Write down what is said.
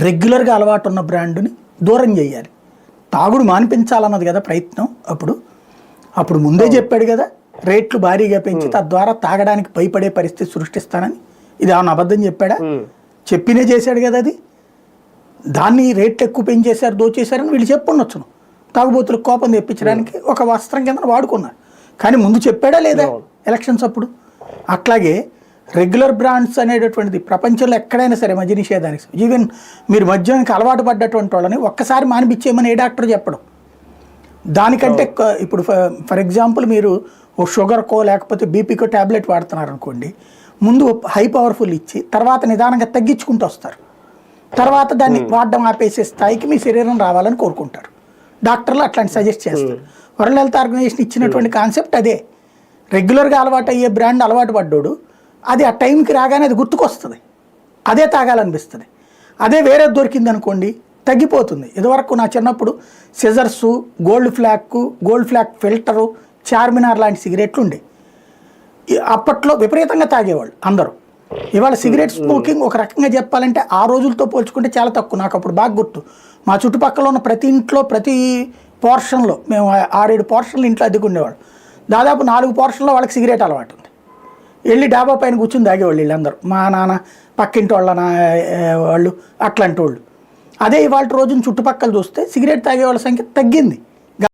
రెగ్యులర్గా అలవాటు ఉన్న బ్రాండ్ని దూరం చేయాలి. తాగుడు మానిపించాలన్నది కదా ప్రయత్నం. అప్పుడు ముందే చెప్పాడు కదా, రేట్లు భారీగా పెంచి తద్వారా తాగడానికి భయపడే పరిస్థితి సృష్టిస్తానని. ఇది ఏమన్నా అబద్ధం చెప్పాడా? చెప్పినే చేశాడు కదా. అది దాన్ని రేట్లు ఎక్కువ పెంచేశారు, దోచేశారని వీళ్ళు చెప్పుండొచ్చును. తాగుబోతులకు కోపం తెప్పించడానికి ఒక వస్త్రం కింద వాడుకున్నారు. కానీ ముందు చెప్పాడా లేదా ఎలక్షన్స్ అప్పుడు? అట్లాగే రెగ్యులర్ బ్రాండ్స్ అనేటటువంటిది ప్రపంచంలో ఎక్కడైనా సరే మద్య నిషేధానికి, ఈవెన్ మీరు మద్యానికి అలవాటు పడ్డటువంటి వాళ్ళని ఒక్కసారి మానిపించేయమని ఏ డాక్టర్ చెప్పడం. దానికంటే ఇప్పుడు ఫర్ ఎగ్జాంపుల్ మీరు ఓ షుగర్కో లేకపోతే బీపీకో ట్యాబ్లెట్ వాడుతున్నారు అనుకోండి, ముందు హై పవర్ఫుల్ ఇచ్చి తర్వాత నిదానంగా తగ్గించుకుంటూ వస్తారు. తర్వాత దాన్ని వాడడం ఆపేసే స్థాయికి మీ శరీరం రావాలని కోరుకుంటారు. డాక్టర్లు అట్లాంటి సజెస్ట్ చేస్తారు. వరల్డ్ హెల్త్ ఆర్గనైజేషన్ ఇచ్చినటువంటి కాన్సెప్ట్ అదే. రెగ్యులర్గా అలవాటు అయ్యే బ్రాండ్ అలవాటు పడ్డాడు, అది ఆ టైంకి రాగానే అది గుర్తుకొస్తుంది, అదే తాగాలనిపిస్తుంది. అదే వేరే దొరికింది అనుకోండి తగ్గిపోతుంది. ఇదివరకు నా చిన్నప్పుడు సిజర్సు, గోల్డ్ ఫ్లాక్ ఫిల్టరు, చార్మినార్ లాంటి సిగరెట్లు ఉండే. అప్పట్లో విపరీతంగా తాగేవాళ్ళు అందరూ. ఇవాళ సిగరెట్ స్మోకింగ్ ఒక రకంగా చెప్పాలంటే ఆ రోజులతో పోల్చుకుంటే చాలా తక్కువ. నాకు అప్పుడు బాగా గుర్తు, మా చుట్టుపక్కల ఉన్న ప్రతి ఇంట్లో ప్రతి పోర్షన్లో మేము 6-7 పోర్షన్లు ఇంట్లో అద్దెకుండేవాళ్ళు. దాదాపు 4 పోర్షన్లో వాళ్ళకి సిగరెట్ అలవాటు ఉంది. వెళ్ళి డాబా పైన కూర్చుని తాగేవాళ్ళు వీళ్ళందరూ, మా నాన్న పక్కింటి వాళ్ళు అట్లాంటి వాళ్ళు. అదే ఇవాళ రోజున చుట్టుపక్కల చూస్తే సిగరెట్ తాగేవాళ్ళ సంఖ్య తగ్గింది.